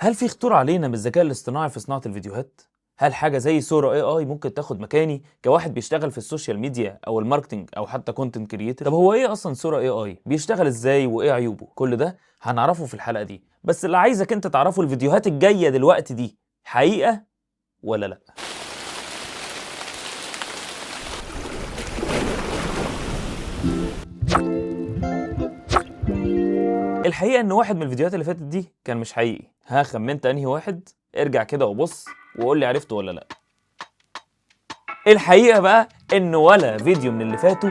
هل في خطورة علينا من الذكاء الاصطناعي في صناعة الفيديوهات؟ هل حاجة زي صورة AI ممكن تاخد مكاني كواحد بيشتغل في السوشيال ميديا أو الماركتينج أو حتى كونتنت كريتور؟ طب هو إيه أصلا صورة AI؟ بيشتغل إزاي وإيه عيوبه؟ كل ده هنعرفه في الحلقة دي، بس اللي عايزك أنت تعرفه الفيديوهات الجاية دلوقتي دي حقيقة ولا لأ؟ الحقيقة إن واحد من الفيديوهات اللي فاتت دي كان مش حقيقي. ها، خمنت أنهي واحد؟ ارجع كده وبص وقول لي عرفته ولا لأ. الحقيقة بقى إن ولا فيديو من اللي فاتوا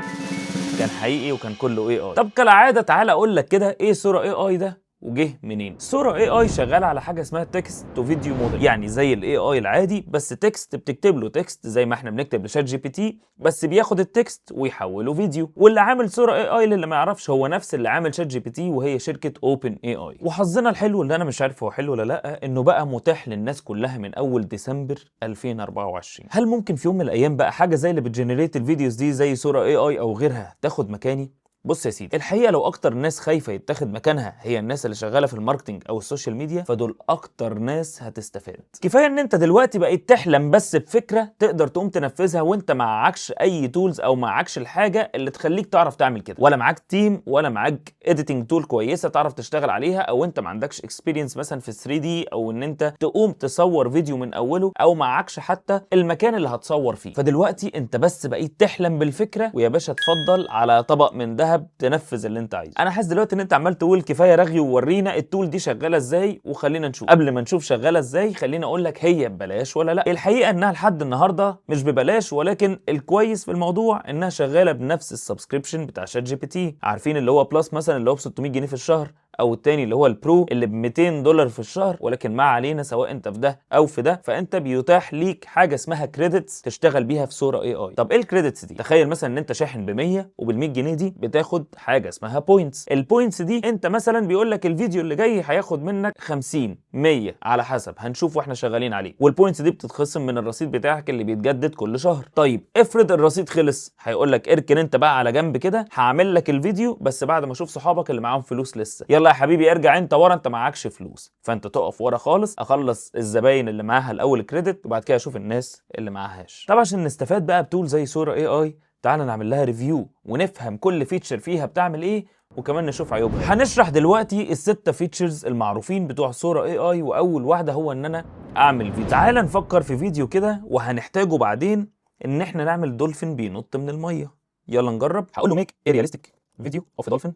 كان حقيقي وكان كله AI. طب كالعادة تعالى أقول لك كده إيه صورة AI ده وجه منين؟ صورة AI شغالة على حاجة اسمها تكست تو فيديو موديل، يعني زي AI العادي بس تكست بتكتب له تكست زي ما احنا بنكتب لشات جي بي تي، بس بياخد التكست ويحوله فيديو. واللي عامل صورة AI اللي ما يعرفش هو نفس اللي عامل شات جي بي تي، وهي شركة OpenAI. وحظنا الحلو اللي انا مش عارف هو حلو ولا لا، انه بقى متاح للناس كلها من اول ديسمبر 2024. هل ممكن في يوم من الايام بقى حاجة زي اللي بتجنريت الفيديوز دي زي صورة AI او غيرها تاخد مكاني؟ بص يا سيدي، الحقيقه لو اكتر ناس خايفه يتاخد مكانها هي الناس اللي شغاله في الماركتنج او السوشيال ميديا، فدول اكتر ناس هتستفاد. كفايه ان انت دلوقتي بقيت تحلم بس بفكره تقدر تقوم تنفذها وانت معكش اي تولز او معكش الحاجه اللي تخليك تعرف تعمل كده، ولا معاك تيم ولا معاك اديتنج تول كويسه تعرف تشتغل عليها، او انت ما عندكش اكسبيرينس مثلا في 3 دي او ان انت تقوم تصور فيديو من اوله، او معكش حتى المكان اللي هتصور فيه. فدلوقتي انت بس بقيت تحلم بالفكره، ويا باشا اتفضل على طبق من ذهب تنفذ اللي انت عايزه. انا حاسس دلوقتي ان انت عمال تقول كفايه رغي وورينا التول دي شغاله ازاي، وخلينا نشوف. قبل ما نشوف شغاله ازاي خلينا اقول لك هي ببلاش ولا لا. الحقيقه انها لحد النهارده مش ببلاش، ولكن الكويس في الموضوع انها شغاله بنفس السبسكريبشن بتاع شات جي بي تي. عارفين اللي هو بلس مثلا اللي هو ب 600 جنيه في الشهر، او التاني اللي هو البرو اللي ب 200 دولار في الشهر. ولكن ما علينا، سواء انت في ده او في ده، فانت بيتاح ليك حاجه اسمها كريدتس تشتغل بيها في صوره AI. طب ايه الكريدتس دي؟ تخيل مثلا ان انت شاحن ب 100 وبال 100 جنيه دي بتاخد حاجه اسمها بوينتس. البوينتس دي انت مثلا بيقول لك الفيديو اللي جاي هياخد منك 50 100 على حسب، هنشوف واحنا شغالين عليه. والبوينتس دي بتتخصم من الرصيد بتاعك اللي بيتجدد كل شهر. طيب افرض الرصيد خلص، هيقول لك اركن انت بقى على جنب كده، هعمل لك الفيديو بس بعد ما اشوف صحابك اللي معاهم فلوس لسه. يلا يا حبيبي ارجع انت ورا، انت معكش فلوس. فانت تقف ورا خالص، اخلص الزباين اللي معاها الاول كريدت، وبعد كده اشوف الناس اللي معاهاش. طبعا عشان نستفاد بقى بتول زي صورة AI، تعالى نعمل لها ريفيو ونفهم كل فيتشر فيها بتعمل ايه، وكمان نشوف عيوبها. هنشرح دلوقتي الستة فيتشرز المعروفين بتوع صورة AI، واول واحدة هو ان انا اعمل فيديو. تعالى نفكر في فيديو كده وهنحتاجه بعدين، ان احنا نعمل دولفين بينط من المية. يلا نجرب. هقول له ميك ايه رياليستيك فيديو اوف دولفين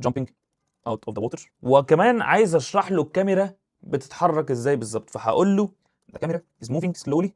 jumping out of the water، وكمان عايز اشرح له الكاميرا بتتحرك ازاي بالظبط. فهقول له the camera is moving slowly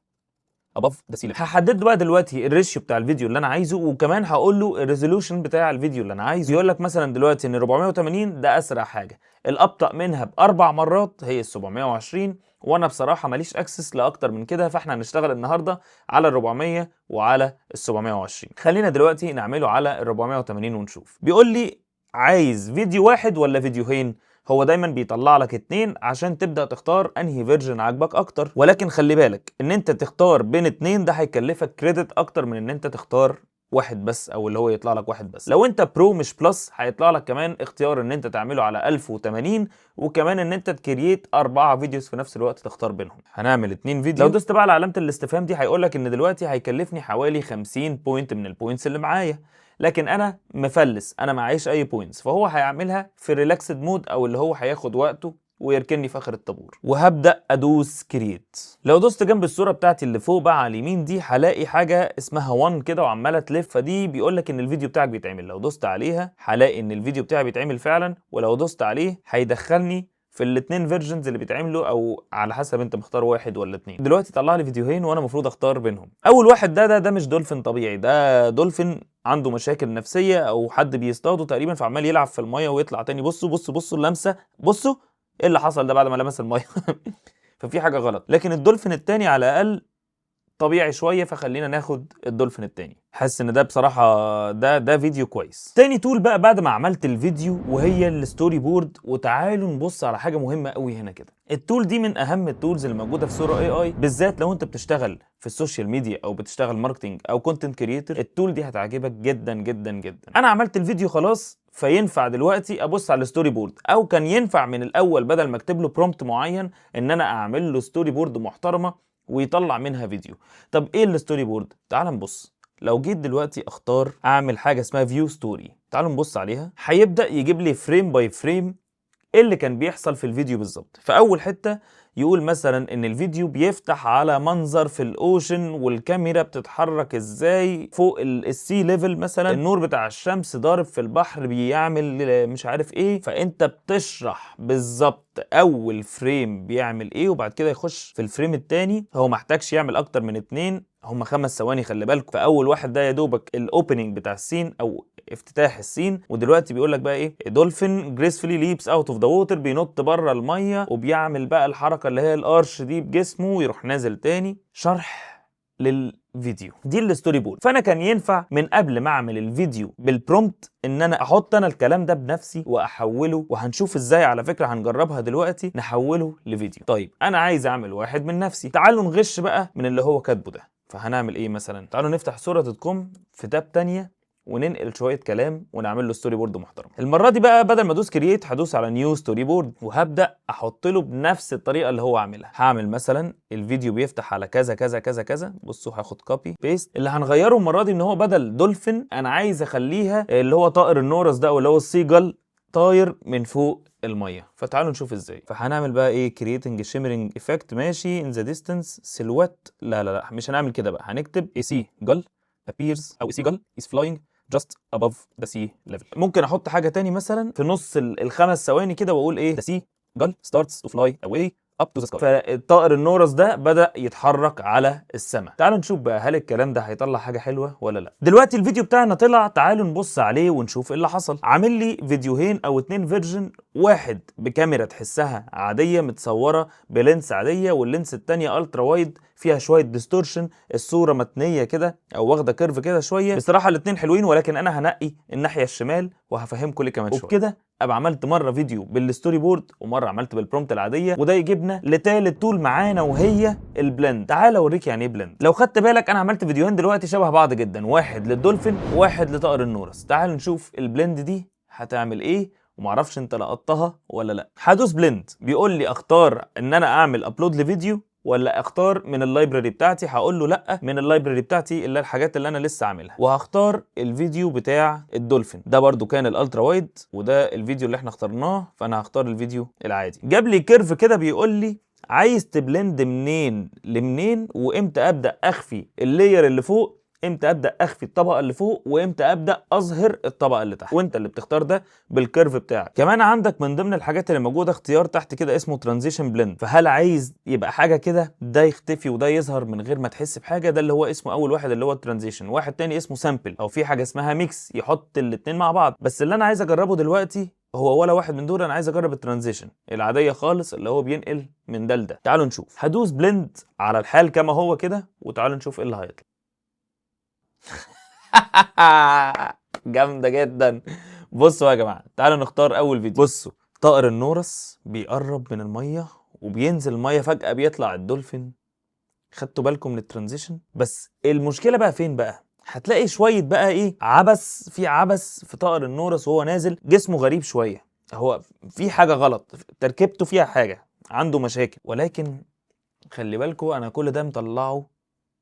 above the ceiling. هحدد له بقى دلوقتي الريشيو بتاع الفيديو اللي انا عايزه، وكمان هقول له الريزولوشن بتاع الفيديو اللي انا عايزه. يقول لك مثلا دلوقتي ان 480 ده اسرع حاجه، الابطا منها باربع مرات هي ال 720، وانا بصراحه ماليش اكسس لاكتر من كده، فاحنا هنشتغل النهارده على ال 400 وعلى ال 720. خلينا دلوقتي نعمله على ال 480 ونشوف. بيقول لي عايز فيديو واحد ولا فيديوهين؟ هو دايما بيطلع لك اتنين عشان تبدأ تختار انهي فيرجن عاجبك اكتر، ولكن خلي بالك ان انت تختار بين اتنين ده هيكلفك كريدت اكتر من ان انت تختار واحد بس، او اللي هو يطلع لك واحد بس. لو انت برو مش بلس هيطلع لك كمان اختيار ان انت تعمله على 1080، وكمان ان انت تكريت 4 فيديوز في نفس الوقت تختار بينهم. هنعمل 2 فيديو. لو دوست بقى على علامة الاستفهام دي هيقول لك ان دلوقتي هيكلفني حوالي 50 بوينت من البوينتس اللي معايا، لكن انا مفلس، انا معيش اي بوينتس، فهو هيعملها في ريلاكسد مود، او اللي هو هياخد وقته ويركني في اخر الطابور. وهبدا ادوس كرييت. لو دوست جنب الصوره بتاعتي اللي فوق بقى على اليمين دي هلاقي حاجه اسمها 1 كده وعماله تلف، فدي بيقول لك ان الفيديو بتاعك بيتعمل. لو دوست عليها هلاقي ان الفيديو بتاعي بيتعمل فعلا، ولو دوست عليه هيدخلني في الاثنين فيرجنز اللي بيتعملوا، او على حسب انت مختار واحد ولا اتنين. دلوقتي طلع لي فيديوهين وانا المفروض اختار بينهم. اول واحد ده مش دولفين طبيعي، ده دولفين عنده مشاكل نفسيه او حد بيصطاده تقريبا، فعمال يلعب في الميه ويطلع تاني. بصوا اللمسه، بصوا ايه اللي حصل ده بعد ما لمس الميه. ففي حاجه غلط. لكن الدولفين التاني على الاقل طبيعي شويه، فخلينا ناخد الدولفين التاني. حاسس ان ده بصراحه ده فيديو كويس. تاني تول بقى بعد ما عملت الفيديو وهي الستوري بورد. وتعالوا نبص على حاجه مهمه قوي هنا كده. التول دي من اهم التولز اللي موجوده في صوره AI، بالذات لو انت بتشتغل في السوشيال ميديا او بتشتغل ماركتنج او كونتنت كريتور. التول دي هتعجبك جدا جدا جدا. انا عملت الفيديو خلاص، فينفع دلوقتي ابص على الستوري بورد، او كان ينفع من الاول بدل ما اكتب له برومبت معين ان انا اعمل له ستوري بورد محترمه ويطلع منها فيديو. طب ايه الستوري بورد؟ تعال نبص. لو جيت دلوقتي اختار اعمل حاجه اسمها فيو ستوري، تعالوا نبص عليها. هيبدا يجيب لي فريم باي فريم ايه اللي كان بيحصل في الفيديو بالظبط. فاول حته يقول مثلا ان الفيديو بيفتح على منظر في الاوشن، والكاميرا بتتحرك ازاي فوق السي ليفل، مثلا النور بتاع الشمس ضارب في البحر بيعمل مش عارف ايه. فانت بتشرح بالظبط اول فريم بيعمل ايه، وبعد كده يخش في الفريم التاني. هو محتاجش يعمل اكتر من 2، هم 5 ثواني خلي بالكم. فاول واحد ده يا دوبك الاوبننج بتاع السين او افتتاح السين. ودلوقتي بيقول لك بقى ايه، دولفين جريسفلي ليبس اوت اوف ذا ووتر، بينط بره الميه وبيعمل بقى الحركه اللي هي الارش دي بجسمه ويروح نازل تاني. شرح للفيديو دي الستوري بورد. فانا كان ينفع من قبل ما اعمل الفيديو بالبرومبت ان انا احط انا الكلام ده بنفسي واحوله، وهنشوف ازاي على فكره، هنجربها دلوقتي نحوله لفيديو. طيب انا عايز اعمل واحد من نفسي، تعالوا نغش بقى من اللي هو كاتبه ده. فهنعمل ايه مثلا؟ تعالوا نفتح صوره كوم في تاب تانية وننقل شويه كلام ونعمل له ستوري بورد محترم. المره دي بقى بدل ما ادوس كرييت هدوس على نيو ستوري بورد، وهبدا احط له بنفس الطريقه اللي هو عاملها. هعمل مثلا الفيديو بيفتح على كذا كذا كذا كذا. بصوا هاخد كوبي بيست. اللي هنغيره المره دي ان هو بدل دولفين انا عايز اخليها اللي هو طائر النورس ده، او اللي هو السيجل طاير من فوق الميه. فتعالوا نشوف ازاي. فهنعمل بقى ايه، كرييتنج شيمرنج افكت، ماشي، ان ذا ديستانس سيلوات. لا مش هنعمل كده بقى، هنكتب a seagull appears او a seagull is flying just above the sea level. ممكن احط حاجه تاني مثلا في نص الخمس ثواني كده واقول ايه، the seagull starts to fly away up to the sky. فالطائر النورس ده بدأ يتحرك على السماء. تعالوا نشوف بقى هل الكلام ده هيطلع حاجه حلوه ولا لا. دلوقتي الفيديو بتاعنا طلع، تعالوا نبص عليه ونشوف ايه اللي حصل. عامل لي فيديوهين او 2 فيرجن، واحد بكاميرا تحسها عاديه متصوره بلينس عاديه، واللينس الثانيه الترا وايد فيها شويه ديستورشن، الصوره متنيه كده او واخده كيرف كده شويه. بصراحه الاثنين حلوين، ولكن انا هنقي الناحيه الشمال وهفهمكم ليه كمان شويه. وبكده ابقى عملت مره فيديو بالستوري بورد ومره عملت بالبرومبت العاديه، وده يجيبنا لتالت تول معانا وهي البلند. تعال اوريك يعني ايه بلند. لو خدت بالك انا عملت فيديوهين دلوقتي شبه بعض جدا، واحد للدولفين وواحد لطائر النورس. تعال نشوف البلند دي هتعمل ايه، ومعرفش انت لقطتها ولا لا. هدوس بلند، بيقول لي اختار ان انا اعمل ابلود لفيديو ولا اختار من اللايبراري بتاعتي. هقول له لا، من اللايبراري بتاعتي اللي الحاجات اللي انا لسه عاملها، وهختار الفيديو بتاع الدولفين. ده برضو كان الالترا وايد، وده الفيديو اللي احنا اخترناه، فانا هختار الفيديو العادي. جاب لي كيرف كده بيقول لي عايز تبلند منين لمنين، وامتى ابدا اخفي اللاير اللي فوق، امتى ابدا اخفي الطبقه اللي فوق، وامتى ابدا اظهر الطبقه اللي تحت. وانت اللي بتختار ده بالكيرف بتاعك. كمان عندك من ضمن الحاجات اللي موجوده اختيار تحت كده اسمه ترانزيشن بلند. فهل عايز يبقى حاجه كده ده يختفي وده يظهر من غير ما تحس بحاجه، ده اللي هو اسمه اول واحد اللي هو الترانزيشن. واحد تاني اسمه سامبل، او في حاجه اسمها ميكس يحط الاثنين مع بعض. بس اللي انا عايز اجربه دلوقتي هو ولا واحد من دول، انا عايز اجرب الترانزيشن العاديه خالص اللي هو بينقل من ده لده. تعالوا نشوف. هدوس بلند على الحال كما هو كده، وتعالوا نشوف ايه اللي هيطلع. جامده جدا. بصوا يا جماعه، تعالوا نختار اول فيديو. بصوا، طائر النورس بيقرب من الميه وبينزل الميه، فجاه بيطلع الدولفين. خدتوا بالكم من الترانزيشن؟ بس المشكله بقى فين بقى؟ هتلاقي شويه بقى ايه، عبث في طائر النورس وهو نازل. جسمه غريب شويه، هو في حاجه غلط، تركيبته فيها حاجه، عنده مشاكل. ولكن خلي بالكم انا كل ده مطلعه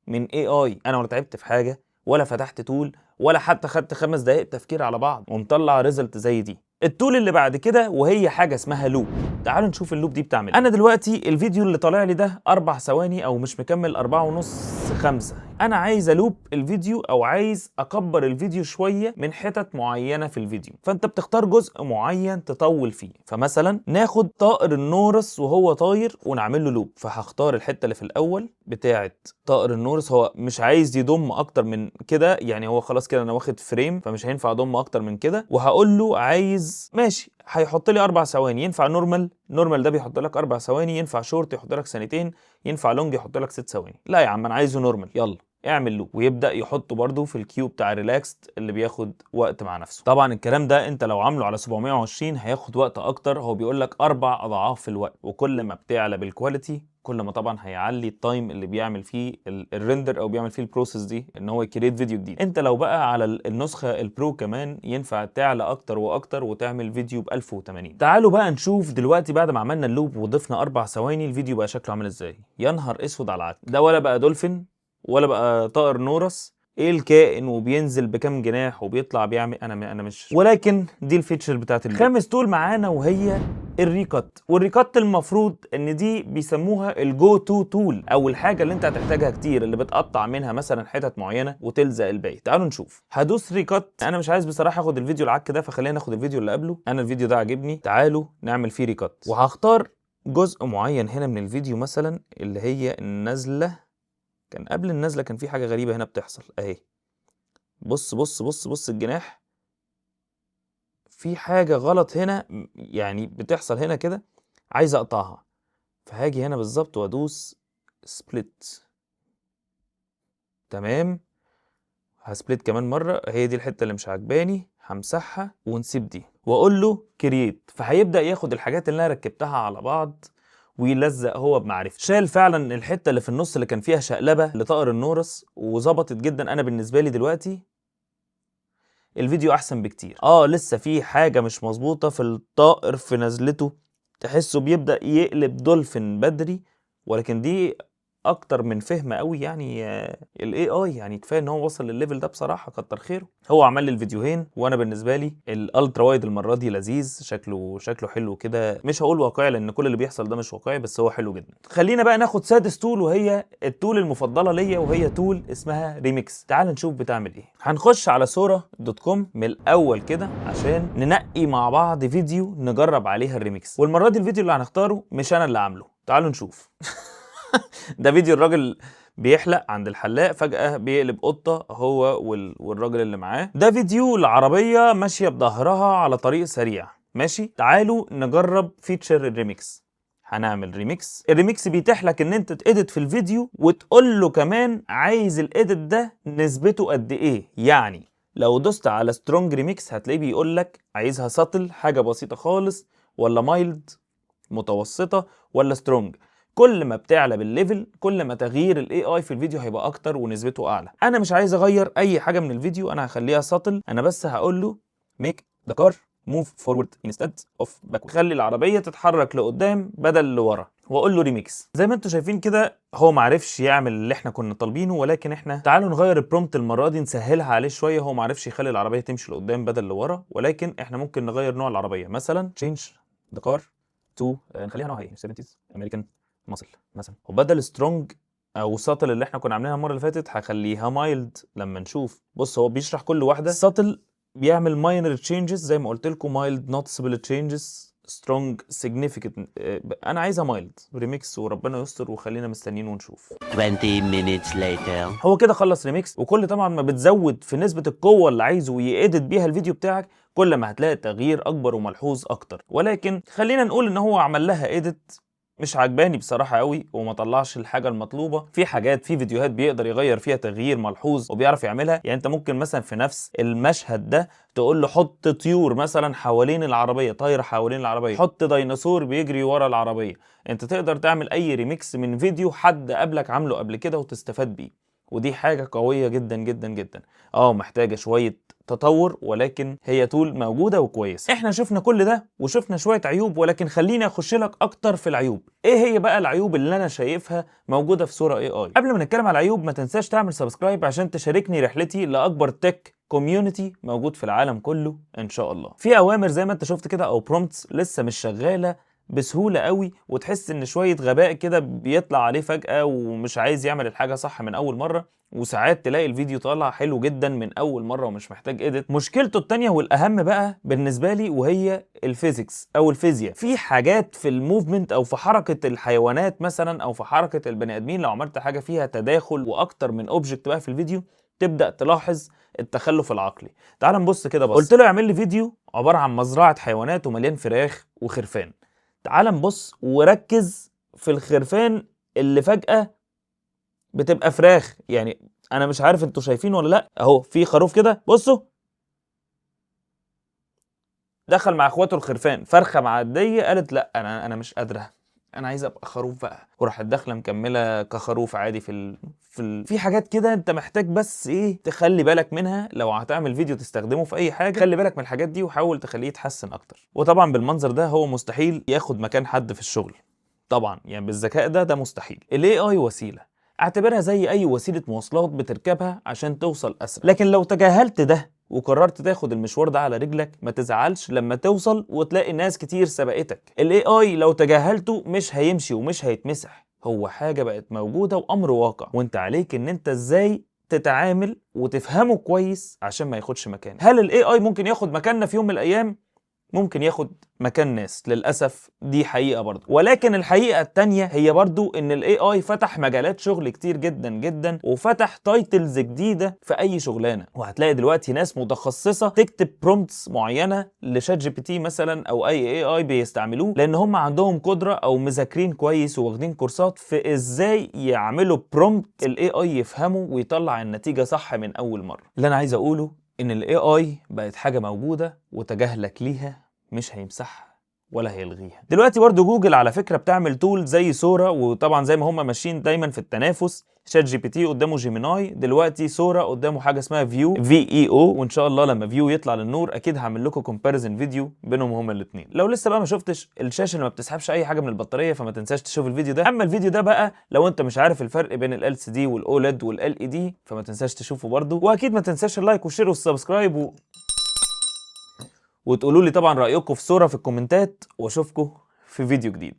من AI. انا ولا تعبت في حاجه ولا فتحت تول ولا حتى خدت 5 دقايق تفكير على بعض ومطلع ريزلت زي دي. التول اللي بعد كده وهي حاجه اسمها لوب. تعالوا نشوف اللوب دي بتعمل ايه. انا دلوقتي الفيديو اللي طالع لي ده 4 ثواني او مش مكمل 4.5 5. انا عايز الوب الفيديو او عايز اكبر الفيديو شويه من حتت معينه في الفيديو. فانت بتختار جزء معين تطول فيه. فمثلا ناخد طائر النورس وهو طاير ونعمل له لوب. فهختار الحته اللي في الاول بتاعه طائر النورس. هو مش عايز يضم اكتر من كده، يعني هو خلاص كده انا واخد فريم، فمش هينفع اضم اكتر من كده. وهقول له عايز ماشي، هيحط لي 4 ثواني. ينفع نورمال ده بيحط لك 4 ثواني، ينفع شورت يحط لك ثانيتين، ينفع لونج يحط لك 6 ثواني. لا يا عم انا عايزه نورمال، يلا اعمل له. ويبدا يحطه برده في الكيو بتاع ريلاكست اللي بياخد وقت مع نفسه. طبعا الكلام ده انت لو عامله على 720 هياخد وقت اكتر. هو بيقول لك 4 اضعاف الوقت، وكل ما بتعلى بالكواليتي كل ما طبعا هيعلي التايم اللي بيعمل فيه الريندر او بيعمل فيه البروسيس دي ان هو يكريت فيديو جديد. انت لو بقى على النسخه البرو كمان ينفع تعلى اكتر واكتر وتعمل فيديو ب 1080. تعالوا بقى نشوف دلوقتي بعد ما عملنا اللوب وضفنا 4 ثواني الفيديو بقى شكله عامل ازاي. يا نهار اسود على العك، ده ولا بقى دولفين ولا بقى طائر نورس، ايه الكائن وبينزل بكام جناح وبيطلع بيعمل انا مش. ولكن دي الفيتشر بتاعت خامس تول معانا وهي الريكات. والريكات المفروض ان دي بيسموها الجو تو تول او الحاجه اللي انت هتحتاجها كتير، اللي بتقطع منها مثلا حتت معينه وتلزق الباقي. تعالوا نشوف. هدوس ريكات. انا مش عايز بصراحه اخد الفيديو العك ده، فخلينا ناخد الفيديو اللي قبله. انا الفيديو ده عاجبني، تعالوا نعمل فيه ريكات. وهختار جزء معين هنا من الفيديو مثلا اللي هي النزله. كان قبل النزله كان في حاجه غريبه هنا بتحصل اهي. بص بص بص بص الجناح، في حاجة غلط هنا يعني بتحصل هنا كده، عايز اقطعها. فهاجي هنا بالظبط وادوس سبليت. تمام، هسبليت كمان مرة. هي دي الحتة اللي مش عاجباني، همسحها ونسيب دي واقول له كرييت. فهيبدأ ياخد الحاجات اللي انا ركبتها على بعض ويلزق هو بمعرفة. شال فعلا الحتة اللي في النص اللي كان فيها شقلبة لطائر النورس وظبطت جدا. انا بالنسبة لي دلوقتي الفيديو احسن بكتير. لسه في حاجه مش مظبوطه في الطائر في نزلته، تحسه بيبدا يقلب دولفين بدري، ولكن دي اكتر من فهم قوي يعني الاي اي. يعني كفايه ان هو وصل للليفل ده بصراحه، كتر خيره. هو عمل لي الفيديوهين وانا بالنسبه لي الالترا وايد المره دي لذيذ، شكله حلو كده. مش هقول واقعي لان كل اللي بيحصل ده مش واقعي، بس هو حلو جدا. خلينا بقى ناخد سادس تول وهي التول المفضله ليا، وهي تول اسمها ريميكس. تعال نشوف بتعمل ايه. هنخش على صوره.com من الاول كده عشان ننقي مع بعض فيديو نجرب عليها الريميكس. والمره دي الفيديو اللي هنختاره مش انا اللي عامله، تعالوا نشوف. ده فيديو الراجل بيحلق عند الحلاق، فجأة بيقلب قطة هو والراجل اللي معاه. ده فيديو العربية ماشية بظهرها على طريق سريع. ماشي، تعالوا نجرب فيتشر الريميكس. هنعمل ريميكس. الريميكس بيتيح لك ان انت تedit في الفيديو وتقول له كمان عايز الاديت ده نسبته قد ايه. يعني لو دوست على سترونج ريميكس هتلاقيه بيقول لك عايزها ساتل حاجة بسيطة خالص، ولا مايلد متوسطة، ولا سترونج. كل ما بتعلى بالليفل كل ما تغيير الاي اي في الفيديو هيبقى اكتر ونسبته اعلى. انا مش عايز اغير اي حاجه من الفيديو، انا هخليها ساتل. انا بس هقول له make the car move forward instead of backward. خلي العربيه تتحرك لقدام بدل لورا، واقول له ريميكس. زي ما انتم شايفين كده هو معرفش يعمل اللي احنا كنا طالبينه، ولكن احنا تعالوا نغير البرومبت المره دي نسهلها عليه شويه. هو معرفش يخلي العربيه تمشي لقدام بدل لورا، ولكن احنا ممكن نغير نوع العربيه. مثلا change the car to نخليها نوعها ايه 70s American ماسل مثلا، وبدل سترونج او ساتل اللي احنا كنا عاملينها المره اللي فاتت هخليها مايلد. لما نشوف بص هو بيشرح كل واحده. ساتل بيعمل ماينر تشينجز زي ما قلت لكم، مايلد نوتسبل تشينجز، سترونج سيجنيفيكانت. انا عايزها مايلد. ريميكس وربنا يستر وخلينا مستنيين ونشوف. 20 minutes later. هو كده خلص ريميكس. وكل طبعا ما بتزود في نسبه القوه اللي عايزه ويأدت بيها الفيديو بتاعك كل ما هتلاقي تغيير اكبر وملحوظ اكتر. ولكن خلينا نقول ان هو عمل لها اديت مش عجباني بصراحه قوي وما طلعش الحاجه المطلوبه. في حاجات في فيديوهات بيقدر يغير فيها تغيير ملحوظ وبيعرف يعملها. يعني انت ممكن مثلا في نفس المشهد ده تقول له حط طيور مثلا حوالين العربيه، طايره حوالين العربيه، حط ديناصور بيجري ورا العربيه. انت تقدر تعمل اي ريميكس من فيديو حد قبلك عامله قبل كده وتستفاد بيه، ودي حاجه قويه جدا جدا جدا. محتاجه شويه تطور، ولكن هي تول موجوده وكويسه. احنا شفنا كل ده وشفنا شويه عيوب، ولكن خليني اخش لك اكتر في العيوب. ايه هي بقى العيوب اللي انا شايفها موجوده في صوره اي اي؟ قبل ما نتكلم على العيوب ما تنساش تعمل سبسكرايب عشان تشاركني رحلتي لاكبر تك كوميونتي موجود في العالم كله ان شاء الله. في اوامر زي ما انت شفت كده او برومبتس لسه مش شغاله بسهوله قوي، وتحس ان شويه غباء كده بيطلع عليه فجاه ومش عايز يعمل الحاجه صح من اول مره. وساعات تلاقي الفيديو طالع حلو جدا من اول مره ومش محتاج اديت. مشكلته التانية والاهم بقى بالنسبه لي وهي الفيزيكس او الفيزياء. في حاجات في الموفمنت او في حركه الحيوانات مثلا او في حركه البني ادمين، لو عملت حاجه فيها تداخل واكتر من اوبجكت بقى في الفيديو تبدا تلاحظ التخلف العقلي. تعال نبص كده. بص قلت له اعمل لي فيديو عباره عن مزرعه حيوانات ومليان فراخ وخرفان. تعال نبص وركز في الخرفان اللي فجاه بتبقى فراخ. يعني انا مش عارف انتوا شايفين ولا لا، اهو في خروف كده بصوا دخل مع اخواته الخرفان، فرخه معديه قالت لا انا مش قادره انا عايز ابقى خروف بقى، وراحت داخله مكمله كخروف عادي في حاجات كده انت محتاج بس ايه تخلي بالك منها. لو هتعمل فيديو تستخدمه في اي حاجه خلي بالك من الحاجات دي وحاول تخليه يتحسن اكتر. وطبعا بالمنظر ده هو مستحيل ياخد مكان حد في الشغل طبعا، يعني بالذكاء ده مستحيل. الاي اي وسيله، اعتبرها زي اي وسيله مواصلات بتركبها عشان توصل اسرع، لكن لو تجاهلت ده وقررت تاخد المشوار ده على رجلك ما تزعلش لما توصل وتلاقي ناس كتير سبقتك. الاي اي لو تجاهلته مش هيمشي ومش هيتمسح، هو حاجة بقت موجودة وامر واقع، وانت عليك ان انت ازاي تتعامل وتفهمه كويس عشان ما ياخدش مكان. هل الاي اي ممكن ياخد مكاننا في يوم من الايام؟ ممكن ياخد مكان ناس للأسف، دي حقيقة برضو. ولكن الحقيقة التانية هي برضو ان الاي اي فتح مجالات شغل كتير جدا جدا، وفتح تايتلز جديدة في اي شغلانة. وهتلاقي دلوقتي ناس متخصصة تكتب برومبتس معينة لشات جي بي تي مثلا او اي اي بيستعملوه، لان هم عندهم قدرة او مذاكرين كويس وواخدين كورسات في ازاي يعملوا برومبت الاي اي يفهمه ويطلع النتيجة صح من اول مرة. اللي انا عايز اقوله ان الاي اي بقت حاجة موجودة وتجاهلك ليها مش هيمسحها ولا هيلغيها. دلوقتي برضو جوجل على فكرة بتعمل تول زي سورا، وطبعا زي ما هم ماشيين دايما في التنافس، شات جي بي تي قدامه جيميناي، دلوقتي سورا قدامه حاجة اسمها فيو VEO، وان شاء الله لما فيو يطلع للنور اكيد هعمل لكم كومباريزن فيديو بينهم هما الاثنين. لو لسه بقى ما شفتش الشاشة اللي ما بتسحبش اي حاجة من البطارية فما تنساش تشوف الفيديو ده. اما الفيديو ده بقى لو انت مش عارف الفرق بين ال LCD وال OLED وال LED فما تنساش تشوفه برضو، واكيد ما تنساش اللايك والشير والسبسكرايب وتقولوا لي طبعا رأيكم في صورة في الكومنتات، واشوفكم في فيديو جديد.